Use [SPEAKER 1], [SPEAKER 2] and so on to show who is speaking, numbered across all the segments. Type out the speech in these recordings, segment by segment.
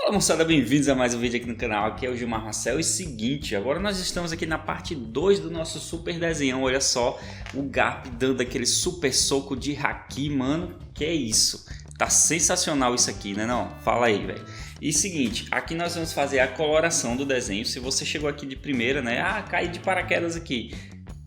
[SPEAKER 1] Fala moçada, bem-vindos a mais um vídeo aqui no canal, aqui é o Gilmar Marcel. E seguinte, agora nós estamos aqui na parte 2 do nosso super desenhão. Olha só, o Garp dando aquele super soco de haki, mano, que é isso? Tá sensacional isso aqui, né não? Fala aí, velho. E seguinte, aqui nós vamos fazer a coloração do desenho. Se você chegou aqui de primeira, né, caí de paraquedas aqui.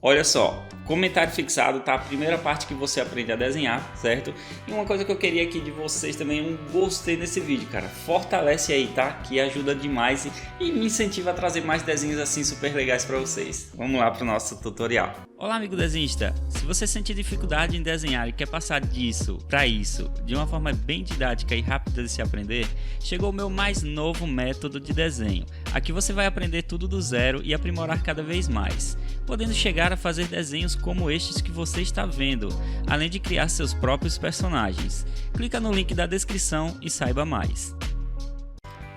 [SPEAKER 1] Olha só, comentário fixado, tá? A primeira parte que você aprende a desenhar, certo? E uma coisa que eu queria aqui de vocês também, um gostei nesse vídeo, cara. Fortalece aí, tá? Que ajuda demais e me incentiva a trazer mais desenhos assim super legais para vocês. Vamos lá pro nosso tutorial. Olá, amigo desenhista! Se você sente dificuldade em desenhar e quer passar disso para isso de uma forma bem didática e rápida de se aprender, chegou o meu mais novo método de desenho. Aqui você vai aprender tudo do zero e aprimorar cada vez mais, podendo chegar a fazer desenhos como estes que você está vendo, além de criar seus próprios personagens. Clica no link da descrição e saiba mais.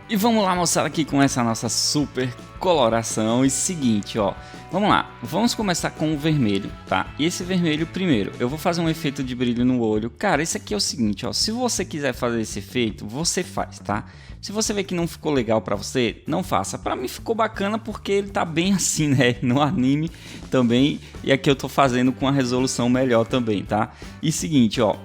[SPEAKER 1] E vamos lá, moçada, aqui com essa nossa super coloração. E seguinte, ó, vamos lá, vamos começar com o vermelho, tá? E esse vermelho primeiro, eu vou fazer um efeito de brilho no olho. Cara, esse aqui é o seguinte, ó, se você quiser fazer esse efeito, você faz, tá? Se você vê que não ficou legal pra você, não faça. Pra mim ficou bacana porque ele tá bem assim, né? No anime também. E aqui eu tô fazendo com a resolução melhor também, tá? E seguinte, ó,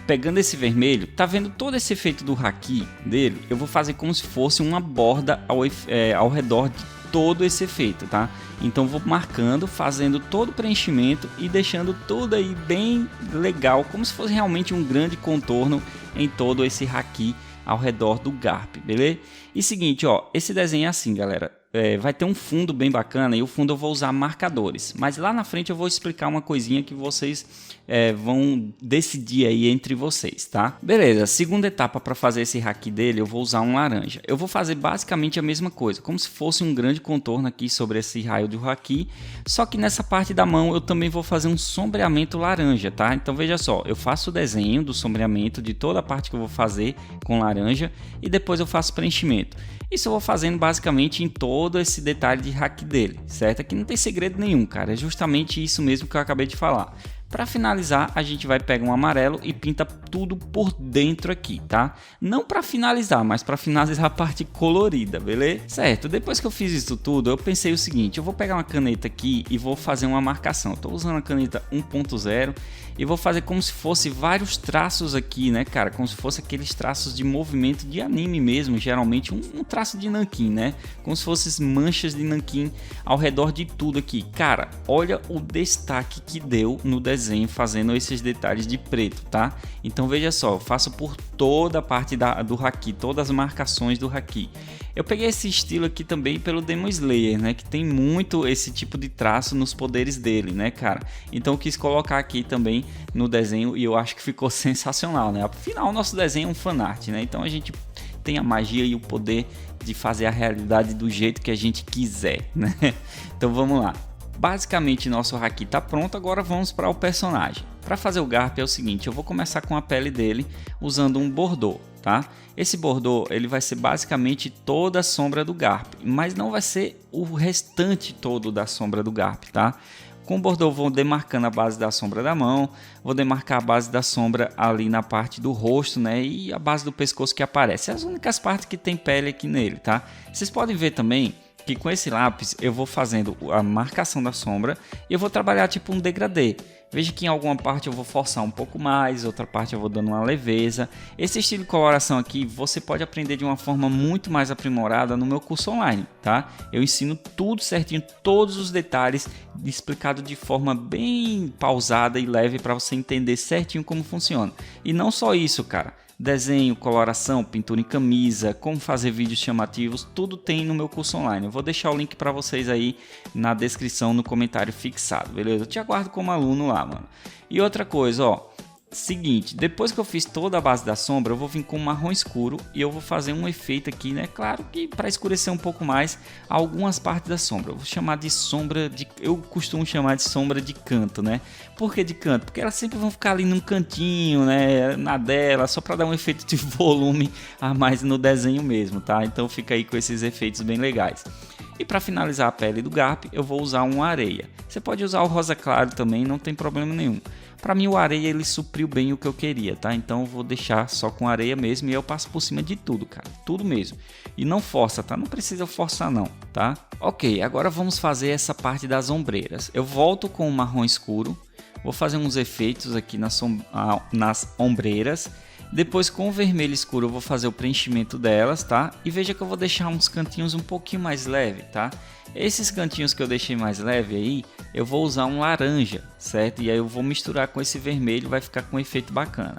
[SPEAKER 1] pegando esse vermelho, tá vendo todo esse efeito do haki dele? Eu vou fazer como se fosse uma borda ao redor de todo esse efeito, tá? Então vou marcando, fazendo todo o preenchimento e deixando tudo aí bem legal, como se fosse realmente um grande contorno em todo esse haki ao redor do Garp, beleza? E seguinte, ó, esse desenho é assim, galera. Vai ter um fundo bem bacana e o fundo eu vou usar marcadores, mas lá na frente eu vou explicar uma coisinha que vocês vão decidir aí entre vocês, tá? Beleza, segunda etapa para fazer esse haki dele eu vou usar um laranja. Eu vou fazer basicamente a mesma coisa, como se fosse um grande contorno aqui sobre esse raio do haki, só que nessa parte da mão eu também vou fazer um sombreamento laranja, tá? Então veja só, eu faço o desenho do sombreamento de toda a parte que eu vou fazer com laranja e depois eu faço preenchimento. Isso eu vou fazendo basicamente em todo esse detalhe de haki dele, certo? Aqui não tem segredo nenhum, cara, é justamente isso mesmo que eu acabei de falar. Para finalizar, a gente vai pegar um amarelo e pinta tudo por dentro aqui, tá? Não para finalizar, mas para finalizar a parte colorida, beleza? Certo, depois que eu fiz isso tudo, eu pensei o seguinte, eu vou pegar uma caneta aqui e vou fazer uma marcação. Eu tô usando a caneta 1.0 e vou fazer como se fosse vários traços aqui, né, cara? Como se fosse aqueles traços de movimento de anime mesmo, geralmente um traço de nanquim, né? Como se fossem manchas de nanquim ao redor de tudo aqui. Cara, olha o destaque que deu no desenho fazendo esses detalhes de preto, tá? Então veja só, eu faço por toda a parte do haki, todas as marcações do haki. Eu peguei esse estilo aqui também pelo Demon Slayer, né? Que tem muito esse tipo de traço nos poderes dele, né, cara? Então eu quis colocar aqui também no desenho e eu acho que ficou sensacional, né? Afinal, o nosso desenho é um fanart, né? Então a gente tem a magia e o poder de fazer a realidade do jeito que a gente quiser, né? Então vamos lá. Basicamente nosso haki está pronto, agora vamos para o personagem. Para fazer o Garp é o seguinte, eu vou começar com a pele dele usando um bordô, tá? Esse bordô ele vai ser basicamente toda a sombra do Garp, mas não vai ser o restante todo da sombra do Garp, tá? Com o bordô vou demarcando a base da sombra da mão, vou demarcar a base da sombra ali na parte do rosto, né? E a base do pescoço que aparece, as únicas partes que tem pele aqui nele, tá? Vocês podem ver também que com esse lápis eu vou fazendo a marcação da sombra e eu vou trabalhar tipo um degradê. Veja que em alguma parte eu vou forçar um pouco mais, outra parte eu vou dando uma leveza. Esse estilo de coloração aqui você pode aprender de uma forma muito mais aprimorada no meu curso online, tá? Eu ensino tudo certinho, todos os detalhes explicado de forma bem pausada e leve para você entender certinho como funciona. E não só isso, cara. Desenho, coloração, pintura em camisa, como fazer vídeos chamativos, tudo tem no meu curso online. Eu vou deixar o link para vocês aí na descrição, no comentário fixado, beleza? Eu te aguardo como aluno lá, mano. E outra coisa, ó, seguinte, depois que eu fiz toda a base da sombra, eu vou vir com um marrom escuro e eu vou fazer um efeito aqui, né? Claro que para escurecer um pouco mais algumas partes da sombra. Eu vou chamar de sombra de... Eu costumo chamar de sombra de canto, né? Por que de canto? Porque elas sempre vão ficar ali num cantinho, né? Na dela, só para dar um efeito de volume a mais no desenho mesmo, tá? Então fica aí com esses efeitos bem legais. E para finalizar a pele do Garp, eu vou usar uma areia. Você pode usar o rosa claro também, não tem problema nenhum. Para mim o areia ele supriu bem o que eu queria, tá? Então eu vou deixar só com areia mesmo e eu passo por cima de tudo, cara. Tudo mesmo. E não força, tá? Não precisa forçar não, tá? Ok, agora vamos fazer essa parte das ombreiras. Eu volto com o marrom escuro. Vou fazer uns efeitos aqui nas ombreiras. Depois com o vermelho escuro eu vou fazer o preenchimento delas, tá? E veja que eu vou deixar uns cantinhos um pouquinho mais leve, tá? Esses cantinhos que eu deixei mais leve aí, eu vou usar um laranja, certo? E aí eu vou misturar com esse vermelho, vai ficar com um efeito bacana.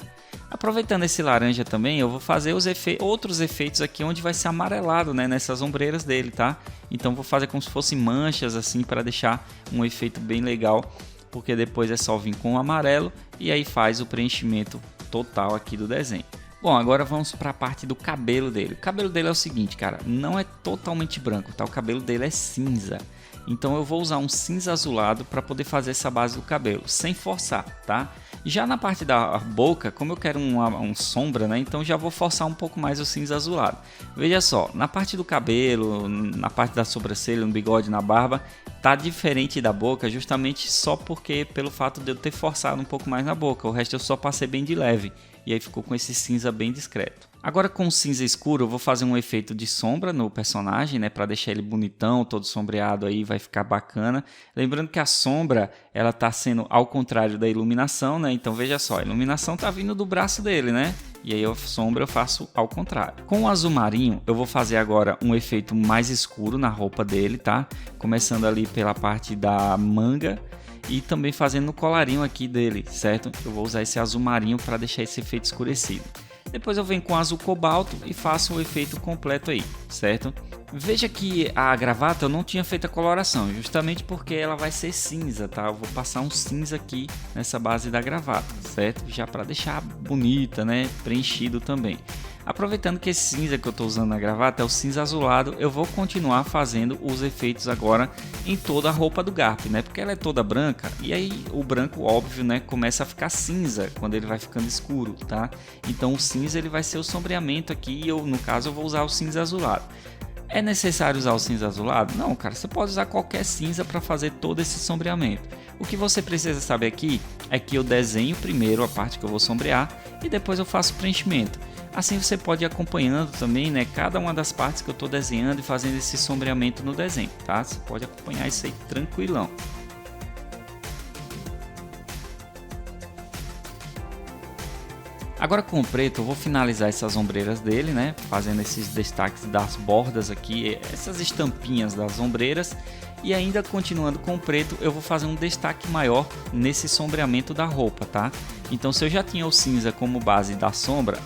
[SPEAKER 1] Aproveitando esse laranja também, eu vou fazer os outros efeitos aqui onde vai ser amarelado, né? Nessas ombreiras dele, tá? Então vou fazer como se fossem manchas assim para deixar um efeito bem legal, porque depois é só vir com o amarelo e aí faz o preenchimento total aqui do desenho. Bom, agora vamos para a parte do cabelo dele. O cabelo dele é o seguinte, cara, não é totalmente branco, tá? O cabelo dele é cinza. Então eu vou usar um cinza azulado para poder fazer essa base do cabelo, sem forçar, tá? Já na parte da boca, como eu quero uma sombra, né? Então já vou forçar um pouco mais o cinza azulado. Veja só, na parte do cabelo, na parte da sobrancelha, no bigode, na barba, tá diferente da boca justamente só porque pelo fato de eu ter forçado um pouco mais na boca. O resto eu só passei bem de leve. E aí ficou com esse cinza bem discreto. Agora com o cinza escuro eu vou fazer um efeito de sombra no personagem, né, para deixar ele bonitão, todo sombreado aí, vai ficar bacana. Lembrando que a sombra, ela tá sendo ao contrário da iluminação, né? Então veja só, a iluminação tá vindo do braço dele, né? E aí a sombra eu faço ao contrário. Com o azul marinho, eu vou fazer agora um efeito mais escuro na roupa dele, tá? Começando ali pela parte da manga e também fazendo no colarinho aqui dele, certo? Eu vou usar esse azul marinho para deixar esse efeito escurecido. Depois eu venho com azul cobalto e faço o efeito completo aí, certo? Veja que a gravata eu não tinha feito a coloração, justamente porque ela vai ser cinza, tá? Eu vou passar um cinza aqui nessa base da gravata, certo? Já para deixar bonita, né? Preenchido também. Aproveitando que esse cinza que eu estou usando na gravata é o cinza azulado, eu vou continuar fazendo os efeitos agora em toda a roupa do Garp, né? Porque ela é toda branca e aí o branco, óbvio, né, começa a ficar cinza quando ele vai ficando escuro, tá? Então o cinza ele vai ser o sombreamento aqui e eu, no caso, eu vou usar o cinza azulado. É necessário usar o cinza azulado? Não, cara, você pode usar qualquer cinza para fazer todo esse sombreamento. O que você precisa saber aqui é que eu desenho primeiro a parte que eu vou sombrear e depois eu faço o preenchimento. Assim você pode ir acompanhando também, né, cada uma das partes que eu estou desenhando e fazendo esse sombreamento no desenho, tá? Você pode acompanhar isso aí tranquilão. Agora com o preto eu vou finalizar essas ombreiras dele, né? Fazendo esses destaques das bordas aqui, essas estampinhas das ombreiras. E ainda continuando com o preto, eu vou fazer um destaque maior nesse sombreamento da roupa, tá? Então se eu já tinha o cinza como base da sombra,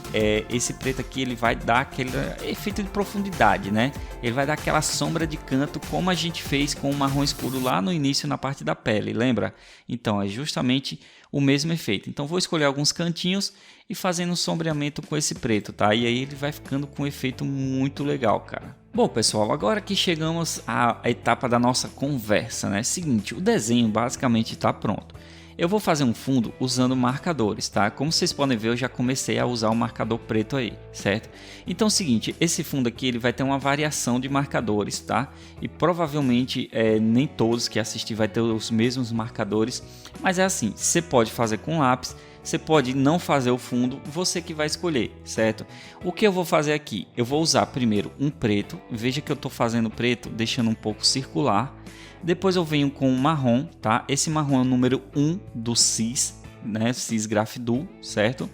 [SPEAKER 1] esse preto aqui ele vai dar aquele efeito de profundidade, né? Ele vai dar aquela sombra de canto como a gente fez com o marrom escuro lá no início na parte da pele, lembra? Então é justamente o mesmo efeito. Então vou escolher alguns cantinhos e fazendo um sombreamento com esse preto, tá? E aí ele vai ficando com um efeito muito legal, cara. Bom pessoal, agora que chegamos à etapa da nossa conversa, né? Seguinte, o desenho basicamente está pronto. Eu vou fazer um fundo usando marcadores, tá? Como vocês podem ver, eu já comecei a usar o marcador preto aí, certo? Então é o seguinte, esse fundo aqui ele vai ter uma variação de marcadores, tá? E provavelmente nem todos que assistir vai ter os mesmos marcadores, mas é assim, você pode fazer com lápis, você pode não fazer o fundo, você que vai escolher, certo? O que eu vou fazer aqui? Eu vou usar primeiro um preto, veja que eu estou fazendo preto, deixando um pouco circular. Depois eu venho com um marrom, tá? Esse marrom é o número 1 do Cis, né? Cis Graph Duo, certo?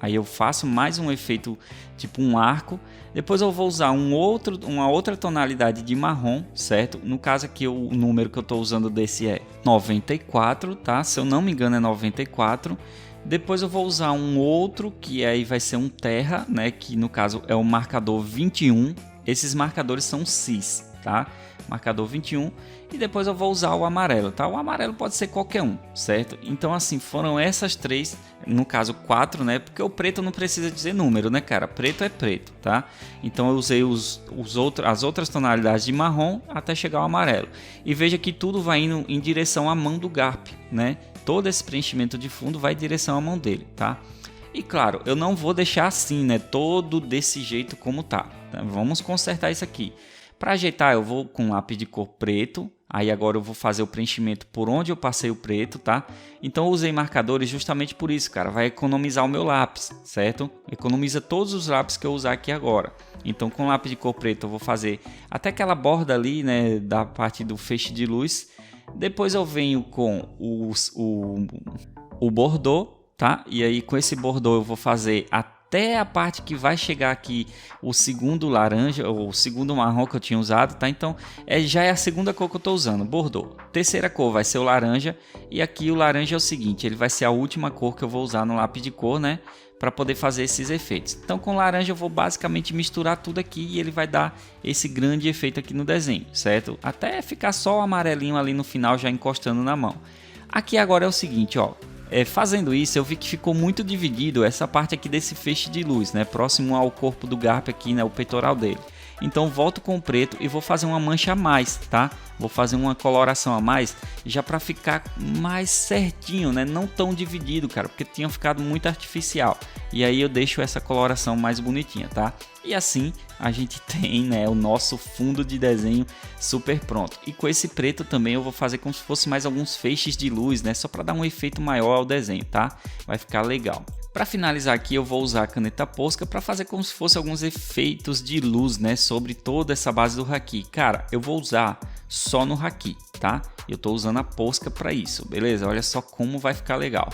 [SPEAKER 1] Aí eu faço mais um efeito tipo um arco. Depois eu vou usar uma outra tonalidade de marrom, certo? No caso aqui o número que eu estou usando desse é 94, tá? Se eu não me engano é 94. Depois eu vou usar um outro que aí vai ser um terra, né? Que no caso é o marcador 21. Esses marcadores são Cis, tá? Marcador 21. E depois eu vou usar o amarelo, tá? O amarelo pode ser qualquer um, certo? Então assim, foram essas três, no caso 4, né? Porque o preto não precisa dizer número, né, cara? Preto é preto, tá? Então eu usei as outras tonalidades de marrom até chegar ao amarelo. E veja que tudo vai indo em direção à mão do Garp, né? Todo esse preenchimento de fundo vai em direção à mão dele, tá? E claro, eu não vou deixar assim, né? Todo desse jeito como tá. Vamos consertar isso aqui. Para ajeitar eu vou com lápis de cor preto. Aí agora eu vou fazer o preenchimento por onde eu passei o preto, tá? Então eu usei marcadores justamente por isso, cara. Vai economizar o meu lápis, certo? Economiza todos os lápis que eu usar aqui agora. Então com lápis de cor preto eu vou fazer até aquela borda ali, né? Da parte do feixe de luz. Depois eu venho com o bordô, tá? E aí com esse bordô eu vou fazer até a parte que vai chegar aqui o segundo laranja, ou o segundo marrom que eu tinha usado, tá? Então já é a segunda cor que eu tô usando, bordô. Terceira cor vai ser o laranja, e aqui o laranja é o seguinte, ele vai ser a última cor que eu vou usar no lápis de cor, né? Para poder fazer esses efeitos. Então com laranja eu vou basicamente misturar tudo aqui e ele vai dar esse grande efeito aqui no desenho, certo? Até ficar só o amarelinho ali no final já encostando na mão. Aqui agora é o seguinte, ó. Fazendo isso eu vi que ficou muito dividido essa parte aqui desse feixe de luz, né? Próximo ao corpo do Garp aqui, né? O peitoral dele. Então volto com o preto e vou fazer uma mancha a mais, tá? Vou fazer uma coloração a mais, já para ficar mais certinho, né? Não tão dividido, cara, porque tinha ficado muito artificial. E aí eu deixo essa coloração mais bonitinha, tá? E assim a gente tem, né, o nosso fundo de desenho super pronto. E com esse preto também eu vou fazer como se fosse mais alguns feixes de luz, né? Só para dar um efeito maior ao desenho, tá? Vai ficar legal. Para finalizar aqui eu vou usar a caneta Posca para fazer como se fosse alguns efeitos de luz, né, sobre toda essa base do haki. Cara, eu vou usar só no haki, tá? Eu estou usando a Posca para isso, beleza? Olha só como vai ficar legal.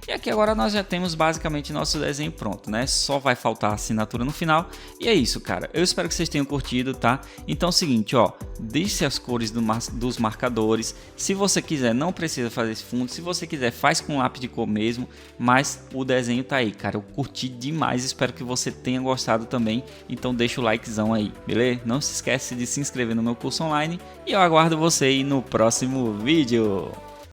[SPEAKER 1] E aqui agora nós já temos basicamente nosso desenho pronto, né? Só vai faltar a assinatura no final. E é isso, cara. Eu espero que vocês tenham curtido, tá? Então é o seguinte, ó. Deixe as cores dos marcadores. Se você quiser, não precisa fazer esse fundo. Se você quiser, faz com lápis de cor mesmo. Mas o desenho tá aí, cara. Eu curti demais. Espero que você tenha gostado também. Então deixa o likezão aí, beleza? Não se esquece de se inscrever no meu curso online. E eu aguardo você aí no próximo vídeo.